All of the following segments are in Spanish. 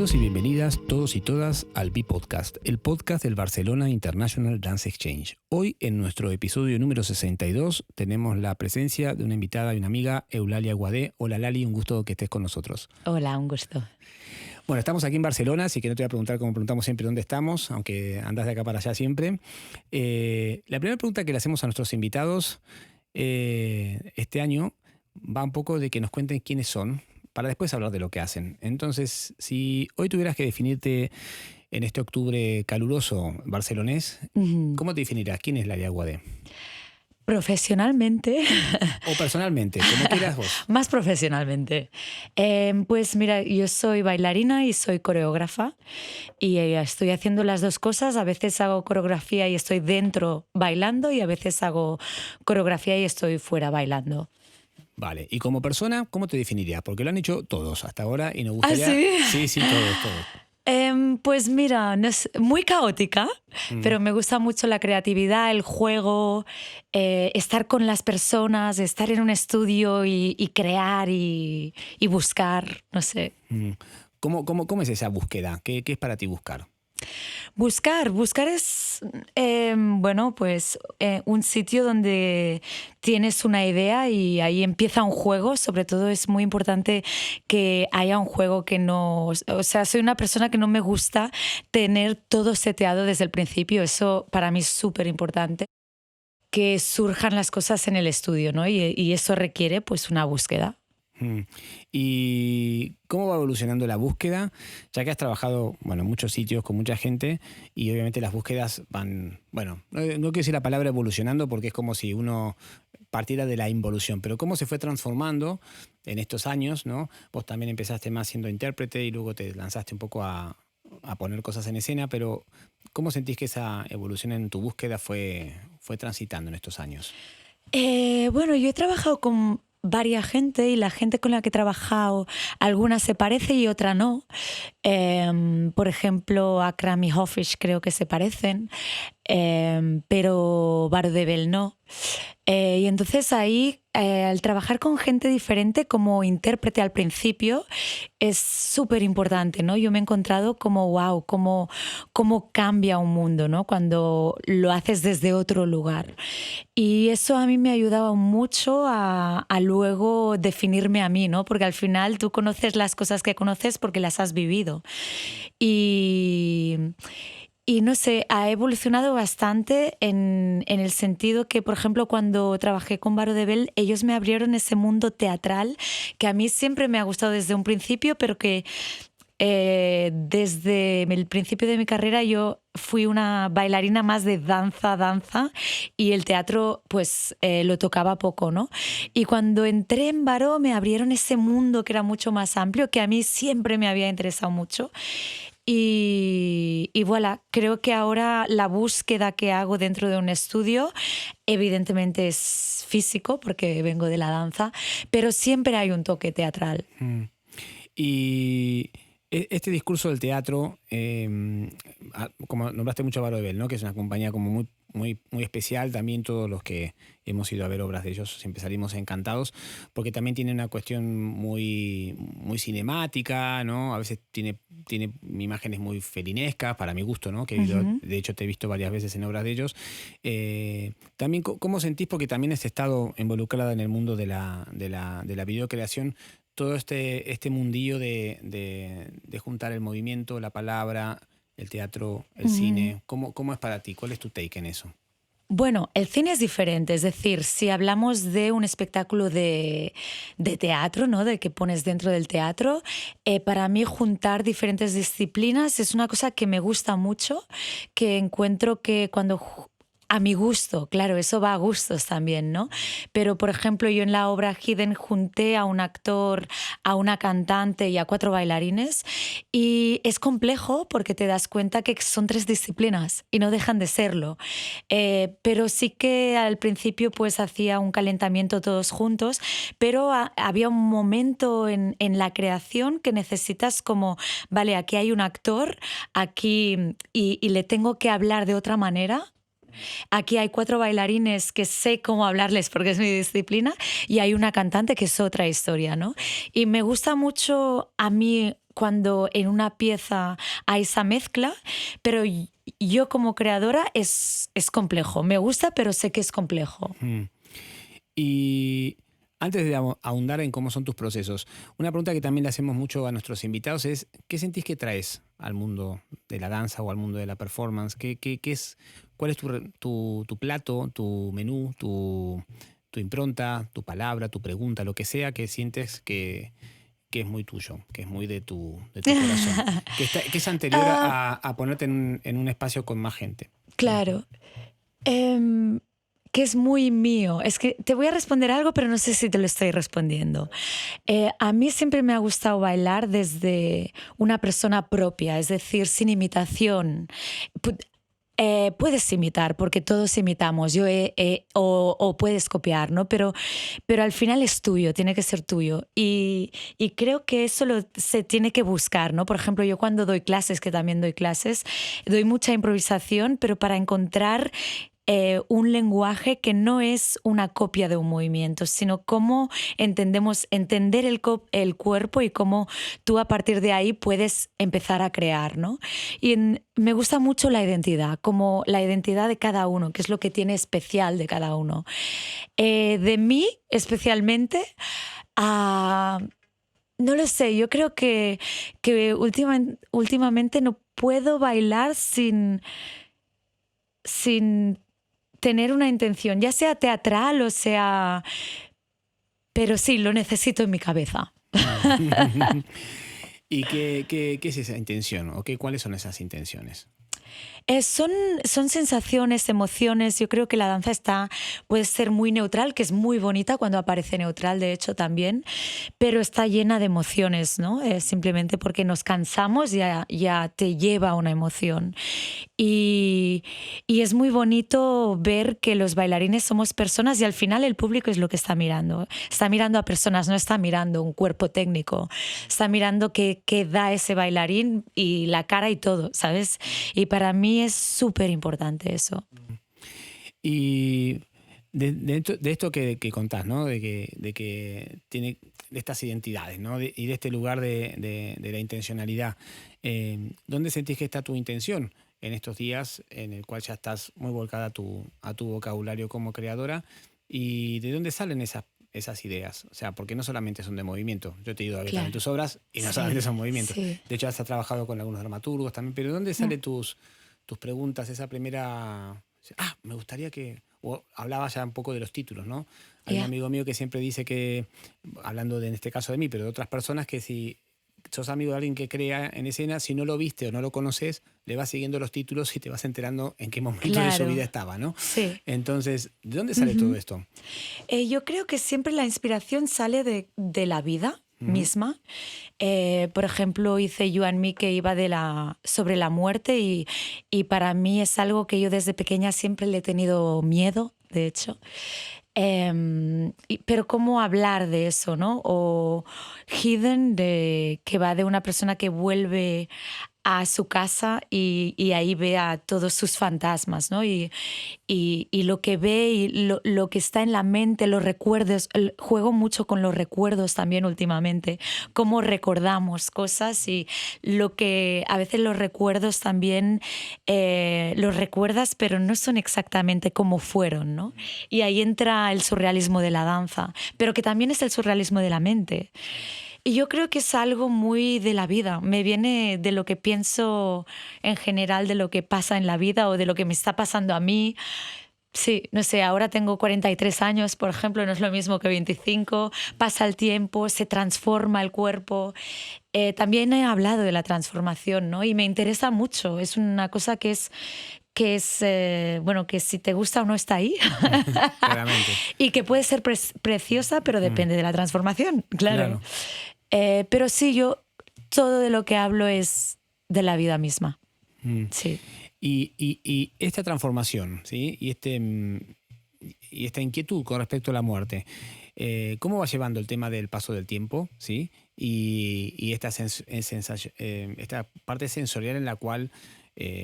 Bienvenidos y bienvenidas todos y todas al B-Podcast, el podcast del Barcelona International Dance Exchange. Hoy, en nuestro episodio número 62, tenemos la presencia de una invitada y una amiga, Eulalia Guadé. Hola Lali, un gusto que estés con nosotros. Hola, un gusto. Bueno, estamos aquí en Barcelona, así que no te voy a preguntar como preguntamos siempre dónde estamos, aunque andas de acá para allá siempre. La primera pregunta que le hacemos a nuestros invitados este año va un poco de que nos cuenten quiénes son, para después hablar de lo que hacen. Entonces, si hoy tuvieras que definirte en este octubre caluroso barcelonés, ¿cómo te definirás? ¿Quién es Lalia Guadé? Profesionalmente. O personalmente, como quieras vos. Más profesionalmente. Pues mira, yo soy bailarina y soy coreógrafa y estoy haciendo las dos cosas. A veces hago coreografía y estoy dentro bailando y a veces hago coreografía y estoy fuera bailando. Vale, y como persona, ¿cómo te definirías? Porque lo han hecho todos hasta ahora y nos gustaría... ¿Ah, sí? Sí, todos. Pues mira, no es muy caótica, pero me gusta mucho la creatividad, el juego, estar con las personas, estar en un estudio y crear y buscar, no sé. ¿Cómo es esa búsqueda? ¿Qué es para ti buscar? Buscar es, pues un sitio donde tienes una idea y ahí empieza un juego. Sobre todo es muy importante que haya un juego que no... O sea, soy una persona que no me gusta tener todo seteado desde el principio. Eso para mí es súper importante. Que surjan las cosas en el estudio, ¿no? Y eso requiere pues una búsqueda. ¿Y cómo va evolucionando la búsqueda? Ya que has trabajado en muchos sitios con mucha gente y obviamente las búsquedas van, no quiero decir la palabra evolucionando porque es como si uno partiera de la involución, pero cómo se fue transformando en estos años, ¿no? Vos también empezaste más siendo intérprete y luego te lanzaste un poco a poner cosas en escena, pero ¿cómo sentís que esa evolución en tu búsqueda fue transitando en estos años? Yo he trabajado con varias gente y la gente con la que he trabajado, alguna se parece y otra no. Por ejemplo, Akram y Hofish creo que se parecen, pero Baro de Bell no. Y entonces ahí, al trabajar con gente diferente como intérprete al principio, es súper importante, ¿no? Yo me he encontrado como, wow, cómo cambia un mundo, ¿no? Cuando lo haces desde otro lugar. Y eso a mí me ha ayudado mucho a luego definirme a mí, ¿no? Porque al final tú conoces las cosas que conoces porque las has vivido. Y no sé, ha evolucionado bastante en el sentido que, por ejemplo, cuando trabajé con Baro de Bell, ellos me abrieron ese mundo teatral que a mí siempre me ha gustado desde un principio, pero que desde el principio de mi carrera yo fui una bailarina más de danza y el teatro pues lo tocaba poco, ¿no? Y cuando entré en Baro me abrieron ese mundo que era mucho más amplio, que a mí siempre me había interesado mucho. Y voilà, creo que ahora la búsqueda que hago dentro de un estudio evidentemente es físico porque vengo de la danza, pero siempre hay un toque teatral. Y este discurso del teatro, como nombraste mucho a Baro de Bell, ¿no? Que es una compañía como muy especial, también todos los que hemos ido a ver obras de ellos siempre salimos encantados, porque también tiene una cuestión muy cinemática, ¿no? A veces tiene imágenes muy felinescas, para mi gusto, ¿no? Que de hecho te he visto varias veces en obras de ellos. También, ¿cómo sentís? Porque también has estado involucrada en el mundo de la videocreación, todo este mundillo de juntar el movimiento, la palabra, el teatro, el cine. ¿Cómo es para ti? ¿Cuál es tu take en eso? Bueno, el cine es diferente, es decir, si hablamos de un espectáculo de teatro, ¿no? De que pones dentro del teatro, para mí juntar diferentes disciplinas es una cosa que me gusta mucho, que encuentro que cuando... A mi gusto, claro, eso va a gustos también, ¿no? Pero, por ejemplo, yo en la obra Hidden junté a un actor, a una cantante y a 4 bailarines y es complejo porque te das cuenta que son 3 disciplinas y no dejan de serlo. Pero sí que al principio pues hacía un calentamiento todos juntos, pero había un momento en la creación que necesitas como, vale, aquí hay un actor, aquí y le tengo que hablar de otra manera. Aquí hay 4 bailarines que sé cómo hablarles porque es mi disciplina y hay una cantante que es otra historia, ¿no? Y me gusta mucho a mí cuando en una pieza hay esa mezcla, pero yo como creadora es complejo. Me gusta, pero sé que es complejo. Y antes de ahondar en cómo son tus procesos, una pregunta que también le hacemos mucho a nuestros invitados es, ¿qué sentís que traes al mundo de la danza o al mundo de la performance? ¿Cuál es tu plato, tu menú, tu impronta, tu palabra, tu pregunta, lo que sea que sientes que es muy tuyo, que es muy de tu corazón, que es anterior Ah, a ponerte en un espacio con más gente? claro. Em, que es muy mío. Es que te voy a responder algo, pero no sé si te lo estoy respondiendo. A mí siempre me ha gustado bailar desde una persona propia, es decir, sin imitación. Pu- puedes imitar, porque todos imitamos, o puedes copiar, ¿no? Pero al final es tuyo, tiene que ser tuyo. Y creo que eso se tiene que buscar, ¿no? Por ejemplo, yo cuando doy clases, que también doy clases, doy mucha improvisación, pero para encontrar un lenguaje que no es una copia de un movimiento, sino cómo entender el cuerpo y cómo tú a partir de ahí puedes empezar a crear, ¿no? Me gusta mucho la identidad, como la identidad de cada uno, que es lo que tiene especial de cada uno. De mí especialmente, ah, no lo sé, yo creo que últimamente no puedo bailar sin tener una intención, ya sea teatral o sea... Pero sí, lo necesito en mi cabeza. ¿Y qué es esa intención? ¿O cuáles son esas intenciones? Son sensaciones, emociones. Yo creo que la danza puede ser muy neutral, que es muy bonita cuando aparece neutral, de hecho, también, pero está llena de emociones, ¿no? Simplemente porque nos cansamos ya te lleva a una emoción. Y, y es muy bonito ver que los bailarines somos personas y al final el público es lo que está mirando. Está mirando a personas, no está mirando un cuerpo técnico. Está mirando qué da ese bailarín y la cara y todo, ¿sabes? Y para mí es súper importante eso. Y de esto que contás, ¿no? De que tiene de estas identidades, ¿no? Y de este lugar de la intencionalidad. ¿Dónde sentís que está tu intención en estos días en el cual ya estás muy volcada a tu vocabulario como creadora? ¿Y de dónde salen esas ideas? O sea, porque no solamente son de movimiento. Yo te he ido a ver también Claro. tus obras y no solamente Sí, son movimientos. sí. De hecho, has trabajado con algunos dramaturgos también. Pero ¿de dónde Mm, salen tus preguntas, esa primera... me gustaría que... O hablaba ya un poco de los títulos, ¿no? Hay un ya. amigo mío que siempre dice que, hablando en este caso de mí, pero de otras personas, que si sos amigo de alguien que crea en escena, si no lo viste o no lo conoces, le vas siguiendo los títulos y te vas enterando en qué momento de su vida Claro. estaba, ¿no? Sí. Entonces, ¿de dónde sale todo Ujú. esto? Yo creo que siempre la inspiración sale de la vida Ujú. misma. Por ejemplo, hice You and Me que iba sobre la muerte y para mí es algo que yo desde pequeña siempre le he tenido miedo, de hecho. Pero cómo hablar de eso, ¿no? O Hidden, que va de una persona que vuelve a su casa y ahí ve a todos sus fantasmas, ¿no? Y lo que ve y lo que está en la mente, los recuerdos. Juego mucho con los recuerdos también últimamente, cómo recordamos cosas y lo que a veces los recuerdos también los recuerdas, pero no son exactamente como fueron, ¿no? Y ahí entra el surrealismo de la danza, pero que también es el surrealismo de la mente. Y yo creo que es algo muy de la vida, me viene de lo que pienso en general, de lo que pasa en la vida o de lo que me está pasando a mí. Sí, no sé, ahora tengo 43 años, por ejemplo, no es lo mismo que 25, pasa el tiempo, se transforma el cuerpo. También he hablado de la transformación, ¿no? Y me interesa mucho, es una cosa bueno, que si te gusta o no está ahí. Claramente. Y que puede ser preciosa, pero Mm, depende de la transformación, claro. claro. Pero sí, yo todo de lo que hablo es de la vida misma, Mm. sí. Y esta transformación, ¿sí? Y esta inquietud con respecto a la muerte, ¿cómo va llevando el tema del paso del tiempo, ¿sí? Y esta parte sensorial en la cual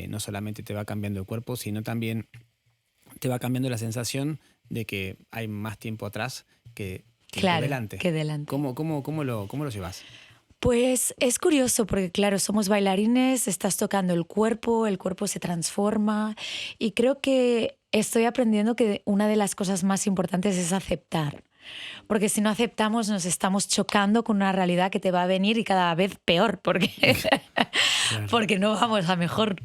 no solamente te va cambiando el cuerpo, sino también te va cambiando la sensación de que hay más tiempo atrás que por Claro, delante. que delante. ¿Cómo lo llevas? Pues es curioso porque, claro, somos bailarines, estás tocando el cuerpo se transforma y creo que estoy aprendiendo que una de las cosas más importantes es aceptar. Porque si no aceptamos nos estamos chocando con una realidad que te va a venir y cada vez peor, porque, Claro. porque no vamos a mejor.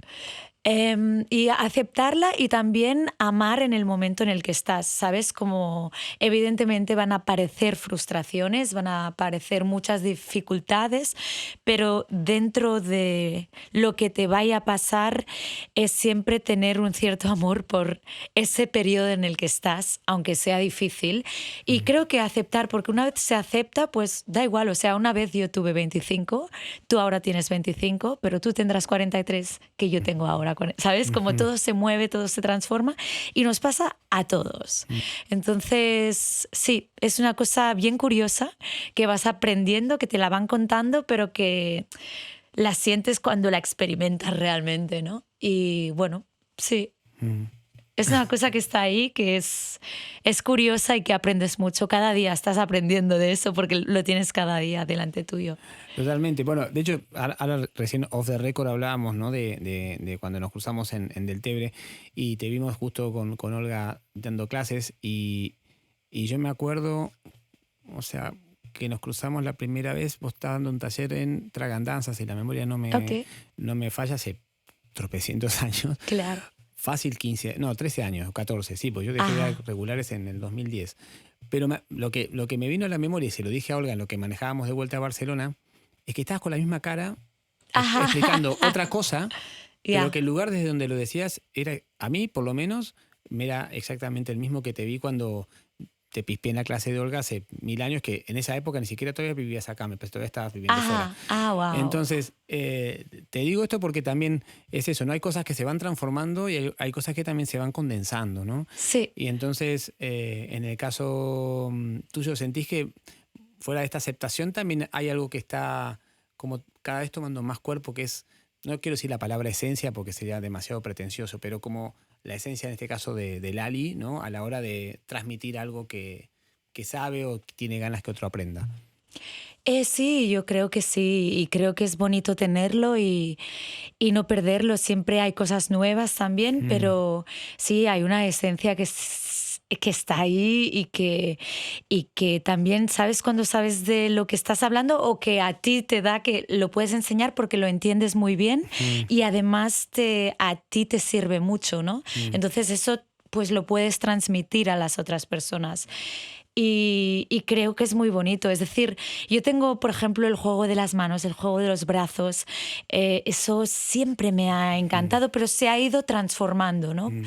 Y aceptarla y también amar en el momento en el que estás, ¿sabes? Como evidentemente van a aparecer frustraciones, van a aparecer muchas dificultades, pero dentro de lo que te vaya a pasar es siempre tener un cierto amor por ese periodo en el que estás, aunque sea difícil. Y creo que aceptar, porque una vez se acepta, pues da igual, o sea, una vez yo tuve 25, tú ahora tienes 25, pero tú tendrás 43 que yo tengo ahora. ¿Sabes? Como todo se mueve, todo se transforma y nos pasa a todos. Entonces, sí, es una cosa bien curiosa que vas aprendiendo, que te la van contando, pero que la sientes cuando la experimentas realmente, ¿no? Y bueno, sí. Es una cosa que está ahí, que es curiosa y que aprendes mucho. Cada día estás aprendiendo de eso porque lo tienes cada día delante tuyo. Totalmente. Bueno, de hecho, ahora recién off the record hablábamos, ¿no? de cuando nos cruzamos en Deltebre y te vimos justo con Olga dando clases y yo me acuerdo, o sea, que nos cruzamos la primera vez, vos estabas dando un taller en Tragandanzas, si la memoria Ok, no me falla, hace tropecientos años. claro. Fácil 15, no, 13 años, 14, sí, pues yo dejé de Ajá, dar regulares en el 2010. Pero lo que me vino a la memoria, y se lo dije a Olga en lo que manejábamos de vuelta a Barcelona, es que estabas con la misma cara ajá, explicando otra cosa, pero ya. que el lugar desde donde lo decías era, a mí por lo menos, me era exactamente el mismo que te vi cuando te pispé en la clase de Olga hace 1000 años, que en esa época ni siquiera todavía vivías acá, me parece, todavía estabas viviendo fuera. Ajá, wow. Entonces, te digo esto porque también es eso, ¿no? Hay cosas que se van transformando y hay cosas que también se van condensando, ¿no? Sí. Y entonces, en el caso tuyo, ¿sentís que fuera de esta aceptación también hay algo que está como cada vez tomando más cuerpo, que es, no quiero decir la palabra esencia porque sería demasiado pretencioso, pero como la esencia en este caso de Lali, ¿no? A la hora de transmitir algo que sabe o tiene ganas que otro aprenda? Sí, yo creo que sí, y creo que es bonito tenerlo y no perderlo. Siempre hay cosas nuevas también, Mm, pero sí, hay una esencia que está ahí y que también sabes cuando sabes de lo que estás hablando o que a ti te da que lo puedes enseñar porque lo entiendes muy bien mm, y además a ti te sirve mucho, ¿no? mm, Entonces eso pues lo puedes transmitir a las otras personas. Y creo que es muy bonito. Es decir, yo tengo, por ejemplo, el juego de las manos, el juego de los brazos. Eso siempre me ha mm, encantado, pero se ha ido transformando, ¿no? mm,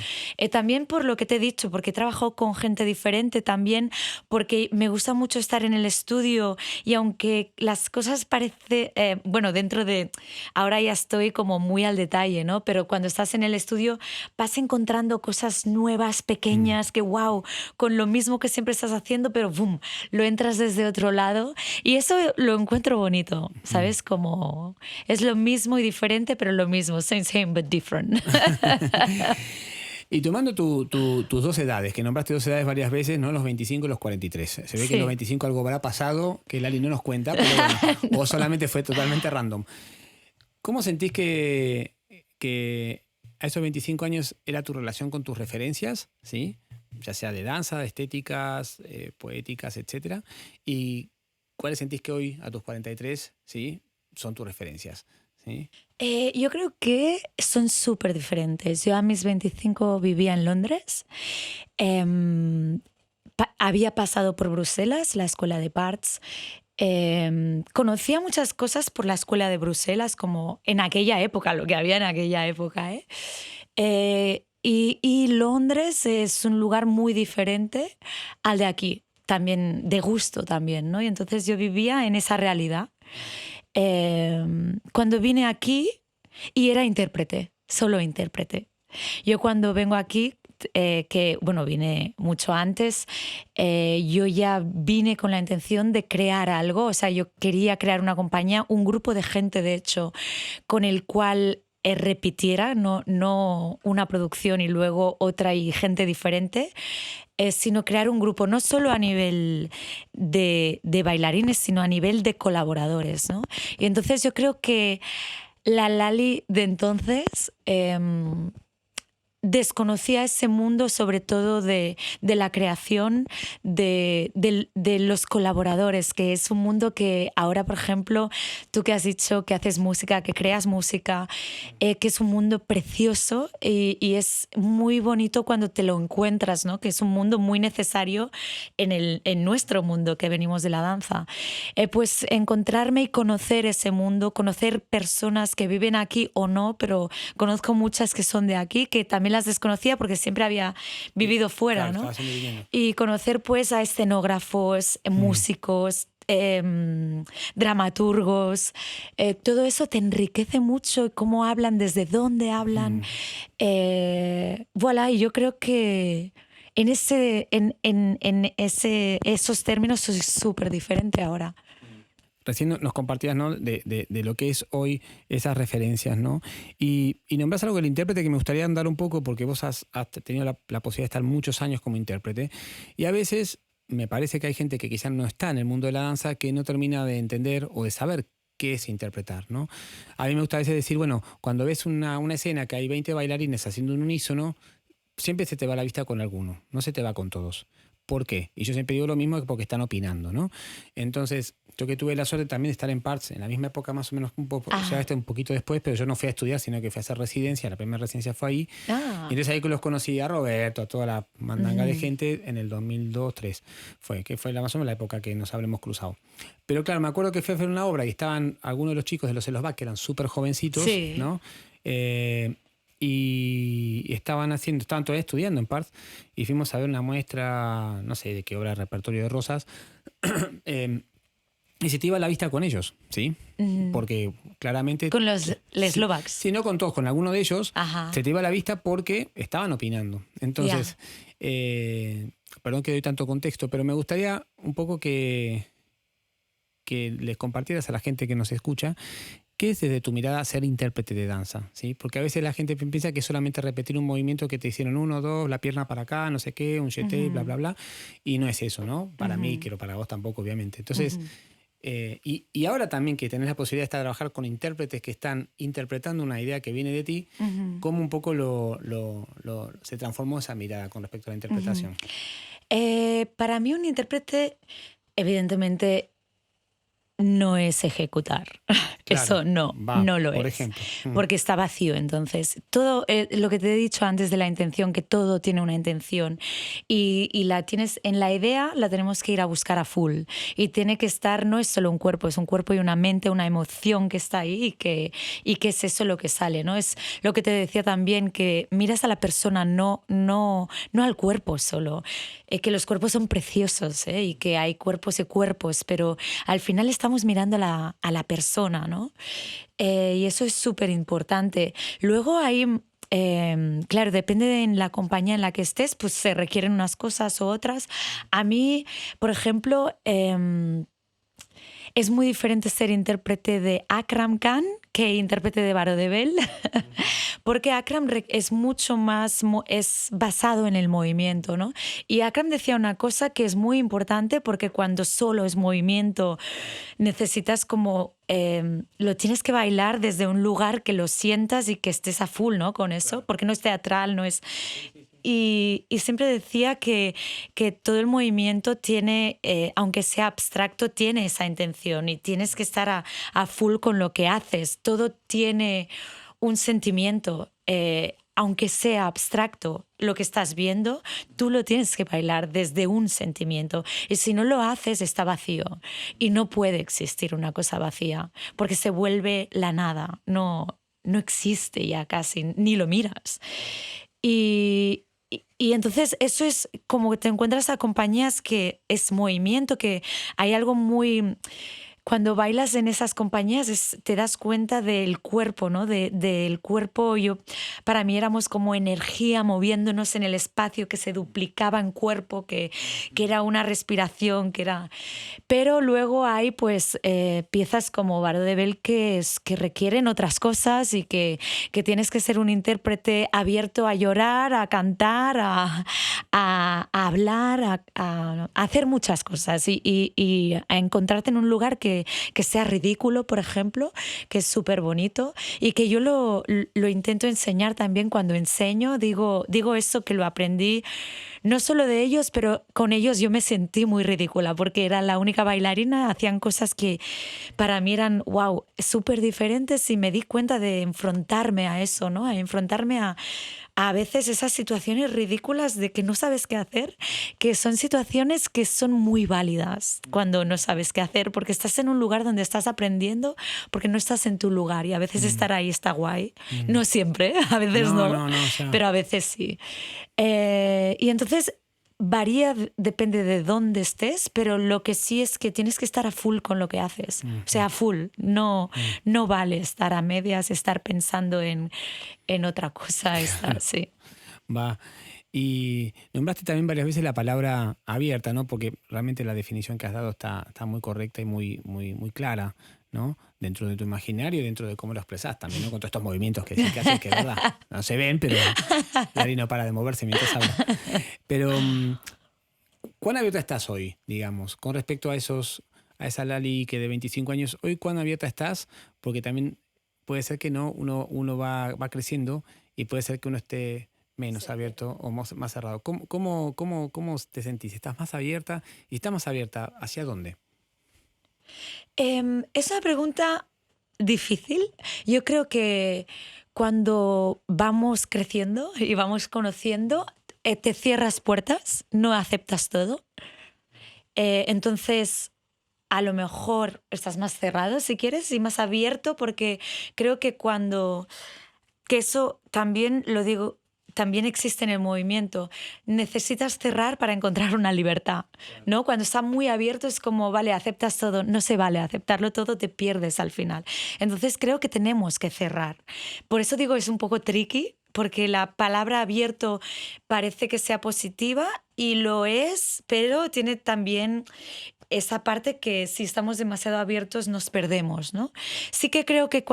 También por lo que te he dicho, porque he trabajado con gente diferente también, porque me gusta mucho estar en el estudio y aunque las cosas parece, bueno, dentro de, ahora ya estoy como muy al detalle, ¿no? Pero cuando estás en el estudio vas encontrando cosas nuevas, mm. pequeñas, que wow, con lo mismo que siempre estás haciendo, pero boom, lo entras desde otro lado y eso lo encuentro bonito, ¿sabes? Como es lo mismo y diferente, pero lo mismo, same, but different. Y tomando tus dos edades, que nombraste dos edades varias veces, ¿no? Los 25 y los 43. Se ve que en los Sí. 25 algo habrá pasado que Lali no nos cuenta, pero bueno, o No. solamente fue totalmente random. ¿Cómo sentís que a esos 25 años era tu relación con tus referencias, ¿sí? Ya sea de danza, de estéticas, poéticas, etcétera? ¿Y cuáles sentís que hoy, a tus 43, ¿sí? Son tus referencias, ¿sí? Yo creo que son súper diferentes. Yo a mis 25 vivía en Londres. Em, Había pasado por Bruselas, la escuela de Parts. Conocía muchas cosas por la escuela de Bruselas, como en aquella época, lo que había en aquella época, ¿eh? Y Londres es un lugar muy diferente al de aquí, también de gusto también, ¿no? Y entonces yo vivía en esa realidad. Cuando vine aquí y era intérprete, solo intérprete. Yo cuando vengo aquí, que bueno, vine mucho antes, yo ya vine con la intención de crear algo, o sea, yo quería crear una compañía, un grupo de gente, de hecho, con el cual repitiera, no una producción y luego otra y gente diferente, sino crear un grupo no solo a nivel de bailarines, sino a nivel de colaboradores, ¿no? Y entonces yo creo que la Lali de entonces desconocía ese mundo, sobre todo de la creación, de los colaboradores, que es un mundo que ahora, por ejemplo, tú que has dicho que haces música, que creas música, que es un mundo precioso y es muy bonito cuando te lo encuentras, ¿no? Que es un mundo muy necesario en nuestro mundo que venimos de la danza. Pues encontrarme y conocer ese mundo, conocer personas que viven aquí o no, pero conozco muchas que son de aquí, que también las desconocía porque siempre había vivido fuera, claro, ¿no? viviendo. Y conocer pues a escenógrafos, músicos, dramaturgos, todo eso te enriquece mucho, cómo hablan, desde dónde hablan. Voilà, y yo creo que en esos términos soy súper diferente ahora. Recién nos compartías, ¿no? de lo que es hoy esas referencias, ¿no? Y nombrás algo del intérprete que me gustaría andar un poco, porque vos has tenido la posibilidad de estar muchos años como intérprete, y a veces me parece que hay gente que quizás no está en el mundo de la danza que no termina de entender o de saber qué es interpretar, ¿no? A mí me gusta a veces decir, bueno, cuando ves una escena que hay 20 bailarines haciendo un unísono, siempre se te va la vista con alguno, no se te va con todos. ¿Por qué? Y yo siempre digo lo mismo, porque están opinando, ¿no? Entonces, yo que tuve la suerte también de estar en Parts en la misma época, más o menos, un poquito después, pero yo no fui a estudiar, sino que fui a hacer residencia. La primera residencia fue ahí. Y entonces ahí que los conocí a Roberto, a toda la mandanga de gente en el 2002-2003. Que fue más o menos la época que nos habremos cruzado. Pero claro, me acuerdo que fui a hacer una obra y estaban algunos de los chicos de los Elosbac, que eran súper jovencitos, sí, ¿no? Y estaban todavía estudiando en Parts, y fuimos a ver una muestra, no sé de qué obra, repertorio de Rosas, y se te iba la vista con ellos, ¿sí? Porque claramente... Con los Eslovaks. Si no con todos, con alguno de ellos, Ajá. se te iba la vista porque estaban opinando. Entonces, perdón que doy tanto contexto, pero me gustaría un poco que les compartieras a la gente que nos escucha qué es desde tu mirada ser intérprete de danza, ¿sí? Porque a veces la gente piensa que es solamente repetir un movimiento que te hicieron 1, 2, la pierna para acá, no sé qué, un jeté, bla, bla, bla, y no es eso, ¿no? Para mí, pero para vos tampoco, obviamente. Entonces, y ahora también que tenés la posibilidad de estar trabajar con intérpretes que están interpretando una idea que viene de ti, ¿cómo un poco se transformó esa mirada con respecto a la interpretación? Para mí un intérprete, evidentemente, no es ejecutar. Claro, eso no lo por es. ejemplo. Porque está vacío. Entonces, todo lo que te he dicho antes de la intención, que todo tiene una intención y la tienes en la idea, la tenemos que ir a buscar a full. Y tiene que estar, no es solo un cuerpo, es un cuerpo y una mente, una emoción que está ahí y que es eso lo que sale, ¿no? Es lo que te decía también, que miras a la persona, no al cuerpo solo. Que los cuerpos son preciosos, y que hay cuerpos y cuerpos, pero al final estamos mirando a la persona, ¿no? Y eso es súper importante. Luego hay, claro, depende de en la compañía en la que estés, pues se requieren unas cosas u otras. A mí, por ejemplo, es muy diferente ser intérprete de Akram Khan que intérprete de Baro de Bell, porque Akram es mucho más, es basado en el movimiento, ¿no? Y Akram decía una cosa que es muy importante, porque cuando solo es movimiento necesitas como, lo tienes que bailar desde un lugar que lo sientas y que estés a full, ¿no? Con eso, porque no es teatral, no es... Y siempre decía que todo el movimiento tiene, aunque sea abstracto, tiene esa intención y tienes que estar a full con lo que haces. Todo tiene un sentimiento, aunque sea abstracto lo que estás viendo, tú lo tienes que bailar desde un sentimiento. Y si no lo haces, está vacío. Y no puede existir una cosa vacía, porque se vuelve la nada. No existe ya casi, ni lo miras. Y entonces eso es como que te encuentras a compañías que es movimiento, que hay algo muy cuando bailas en esas compañías te das cuenta del cuerpo, ¿no? Del cuerpo, para mí éramos como energía moviéndonos en el espacio que se duplicaba en cuerpo, que era una respiración, Pero luego hay pues piezas como Bardo de Bell que requieren otras cosas y que tienes que ser un intérprete abierto a llorar, a cantar, a hablar, a hacer muchas cosas y a encontrarte en un lugar que sea ridículo, por ejemplo, que es súper bonito y que yo lo intento enseñar también cuando enseño. Digo eso que lo aprendí no solo de ellos, pero con ellos yo me sentí muy ridícula porque era la única bailarina, hacían cosas que para mí eran, wow, súper diferentes y me di cuenta de enfrentarme a eso, ¿no? A enfrentarme a veces esas situaciones ridículas de que no sabes qué hacer, que son situaciones que son muy válidas cuando no sabes qué hacer, porque estás en un lugar donde estás aprendiendo, porque no estás en tu lugar y a veces estar ahí está guay. No siempre, a veces no, No, o sea, pero a veces sí. Y entonces varía, depende de dónde estés, pero lo que sí es que tienes que estar a full con lo que haces. O sea, a full. No vale estar a medias, estar pensando en otra cosa. Sí. va. Y nombraste también varias veces la palabra abierta, ¿no? Porque realmente la definición que has dado está muy correcta y muy clara, ¿no? Dentro de tu imaginario y dentro de cómo lo expresás también, ¿no? Con todos estos movimientos que sí que haces, que es verdad. No se ven, pero Lali no para de moverse mientras habla. Pero, ¿cuán abierta estás hoy, digamos, con respecto a esa Lali que de 25 años, hoy cuán abierta estás? Porque también puede ser que no, uno va creciendo y puede ser que uno esté menos abierto o más cerrado. ¿Cómo te sentís? ¿Estás más abierta? ¿Y estás más abierta hacia dónde? Es una pregunta difícil. Yo creo que cuando vamos creciendo y vamos conociendo, te cierras puertas, no aceptas todo. Entonces, a lo mejor estás más cerrado, si quieres, y más abierto, porque creo que eso también lo digo, también existe en el movimiento. Necesitas cerrar para encontrar una libertad, ¿no? Cuando está muy abierto es como, vale, aceptas todo. No se vale aceptarlo todo, te pierdes al final. Entonces creo que tenemos que cerrar. Por eso digo, es un poco tricky, porque la palabra abierto parece que sea positiva y lo es, pero tiene también esa parte que si estamos demasiado abiertos nos perdemos, ¿no? Sí que creo que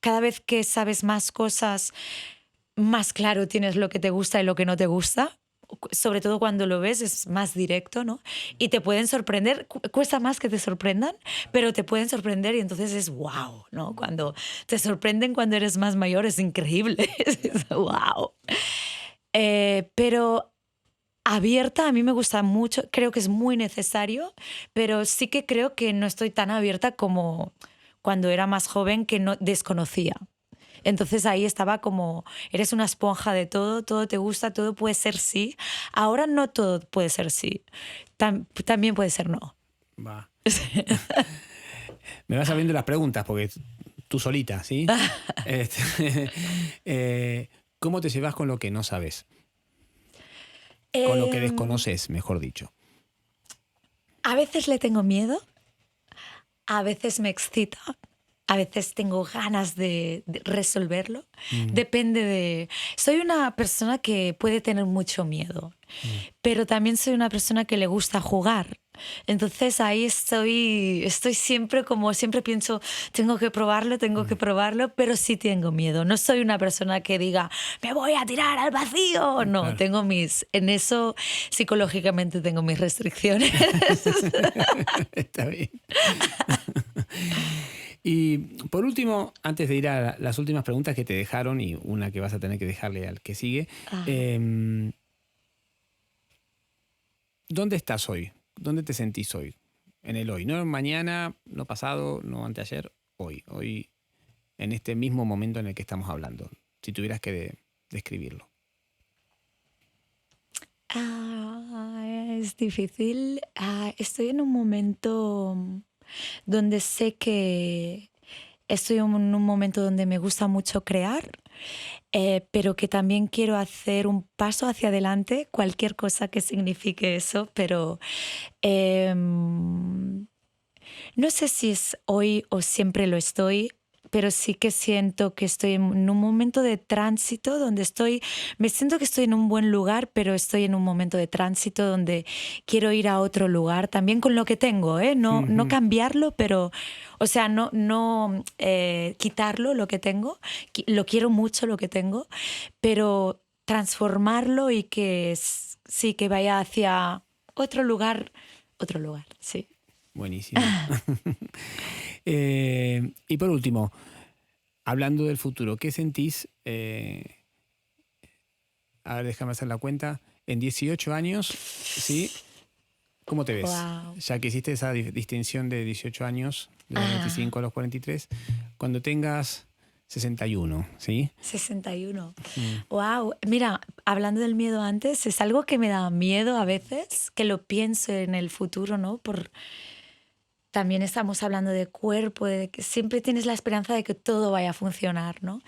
cada vez que sabes más cosas, más claro tienes lo que te gusta y lo que no te gusta. Sobre todo cuando lo ves es más directo, ¿no? Y te pueden sorprender, cuesta más que te sorprendan, pero te pueden sorprender y entonces es wow, ¿no? Cuando te sorprenden cuando eres más mayor es increíble, es wow. Pero abierta a mí me gusta mucho, creo que es muy necesario, pero sí que creo que no estoy tan abierta como cuando era más joven que no desconocía. Entonces ahí estaba como, eres una esponja de todo, todo te gusta, todo puede ser sí. Ahora no todo puede ser sí, también puede ser no. Va. Me vas abriendo las preguntas porque tú solita, ¿sí? ¿Cómo te llevas con lo que no sabes? Con lo que desconoces, mejor dicho. A veces le tengo miedo, a veces me excita, a veces tengo ganas de resolverlo. Depende de... Soy una persona que puede tener mucho miedo, pero también soy una persona que le gusta jugar. Entonces ahí estoy siempre siempre pienso, tengo que probarlo, pero sí tengo miedo. No soy una persona que diga, me voy a tirar al vacío. No, Claro. en eso psicológicamente tengo mis restricciones. Está bien. Y por último, antes de ir a las últimas preguntas que te dejaron y una que vas a tener que dejarle al que sigue, Ah. ¿dónde estás hoy? ¿Dónde te sentís hoy? En el hoy, no mañana, no pasado, no anteayer, hoy. Hoy, en este mismo momento en el que estamos hablando, si tuvieras que describirlo. Es difícil. Estoy en un momento donde sé que estoy en un momento donde me gusta mucho crear, pero que también quiero hacer un paso hacia adelante, cualquier cosa que signifique eso, pero em, No sé si es hoy o siempre lo estoy, pero sí que siento que estoy en un momento de tránsito donde me siento que estoy en un buen lugar, pero estoy en un momento de tránsito donde quiero ir a otro lugar, también con lo que tengo, ¿eh? No cambiarlo, pero, o sea, no quitarlo lo que tengo, lo quiero mucho lo que tengo, pero transformarlo y que sí, que vaya hacia otro lugar, sí. Buenísimo. Y por último, hablando del futuro, ¿qué sentís? A ver, déjame hacer la cuenta. En 18 años, ¿sí? ¿Cómo te ves? Wow. Ya que hiciste esa distinción de 18 años, de los 25 a los 43, cuando tengas 61, ¿sí? 61. Wow. Mira, hablando del miedo antes, es algo que me da miedo a veces, que lo pienso en el futuro, ¿no? También estamos hablando de cuerpo, de que siempre tienes la esperanza de que todo vaya a funcionar, ¿no?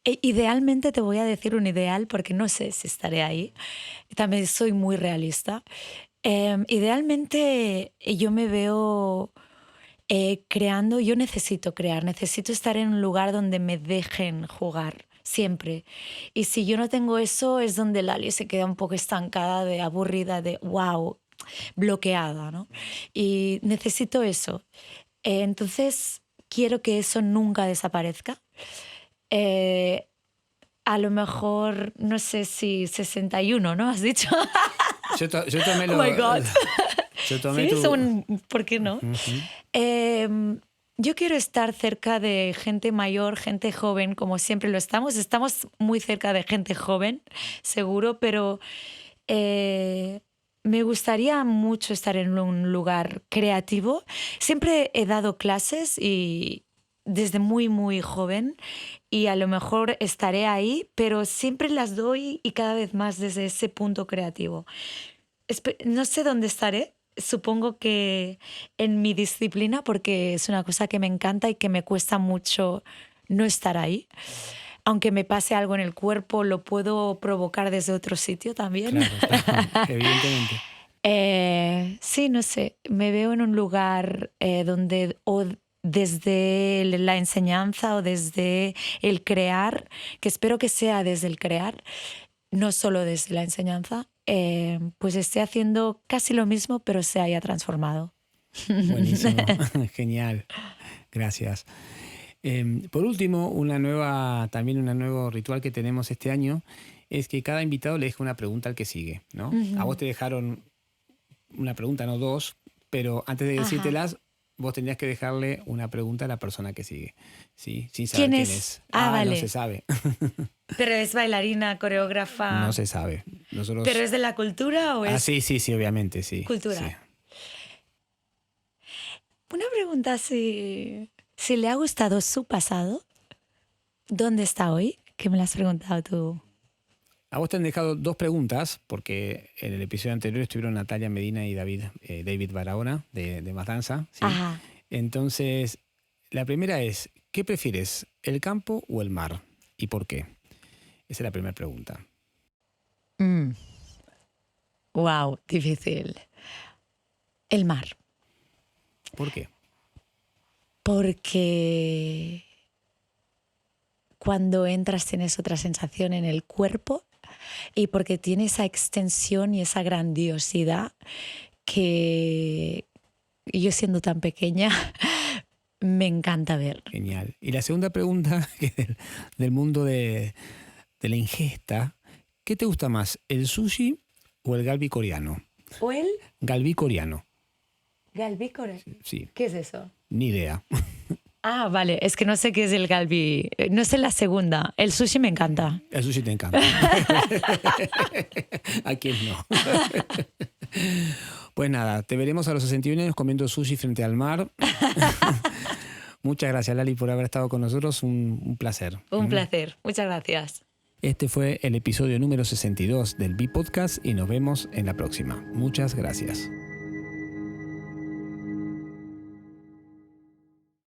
Idealmente te voy a decir un ideal porque no sé si estaré ahí. También soy muy realista. Idealmente yo me veo creando, yo necesito crear, necesito estar en un lugar donde me dejen jugar. Siempre. Y si yo no tengo eso, es donde Lali se queda un poco estancada, de aburrida, de wow, bloqueada, ¿no? Y necesito eso. Entonces, quiero que eso nunca desaparezca. A lo mejor, no sé si 61, ¿no? ¿Has dicho? Yo tomé Oh my God. Yo tomé Sí, ¿por qué no? Yo quiero estar cerca de gente mayor, gente joven, como siempre lo estamos. Estamos muy cerca de gente joven, seguro, pero me gustaría mucho estar en un lugar creativo. Siempre he dado clases y desde muy, muy joven y a lo mejor estaré ahí, pero siempre las doy y cada vez más desde ese punto creativo. No sé dónde estaré. Supongo que en mi disciplina, porque es una cosa que me encanta y que me cuesta mucho no estar ahí. Aunque me pase algo en el cuerpo, lo puedo provocar desde otro sitio también. Claro, evidentemente. Sí, no sé, me veo en un lugar donde o desde la enseñanza o desde el crear, que espero que sea desde el crear, no solo desde la enseñanza, pues esté haciendo casi lo mismo, pero se haya transformado. Buenísimo, genial, gracias. Por último, también un nuevo ritual que tenemos este año es que cada invitado le deja una pregunta al que sigue, ¿no? A vos te dejaron una pregunta, no dos, pero antes de decírtelas, vos tendrías que dejarle una pregunta a la persona que sigue, ¿sí? Sin saber quién es. Vale. No se sabe. Pero es bailarina, coreógrafa. No se sabe. Nosotros... ¿Pero es de la cultura o es...? Sí, obviamente, sí. Cultura. Sí. Una pregunta, si le ha gustado su pasado, ¿dónde está hoy? Que me la has preguntado tú. A vos te han dejado dos preguntas, porque en el episodio anterior estuvieron Natalia Medina y David Barahona, de Más Danza. ¿Sí? Ajá. Entonces, la primera es, ¿qué prefieres, el campo o el mar? ¿Y por qué? Esa es la primera pregunta. Wow, difícil. El mar. ¿Por qué? Porque cuando entras tienes otra sensación en el cuerpo y porque tiene esa extensión y esa grandiosidad que yo siendo tan pequeña me encanta ver. Genial. Y la segunda pregunta, que es del mundo de la ingesta, ¿qué te gusta más, el sushi o el galbi coreano? ¿O el? Galbi coreano. ¿Galbi coreano? Sí. ¿Qué es eso? Ni idea. Ah, vale, es que no sé qué es el galbi. No sé la segunda. El sushi me encanta. El sushi te encanta. ¿A quién no? Pues nada, te veremos a los 61 años comiendo sushi frente al mar. Muchas gracias, Lali, por haber estado con nosotros. Un placer. Un placer. Muchas gracias. Este fue el episodio número 62 del B-Podcast y nos vemos en la próxima. Muchas gracias.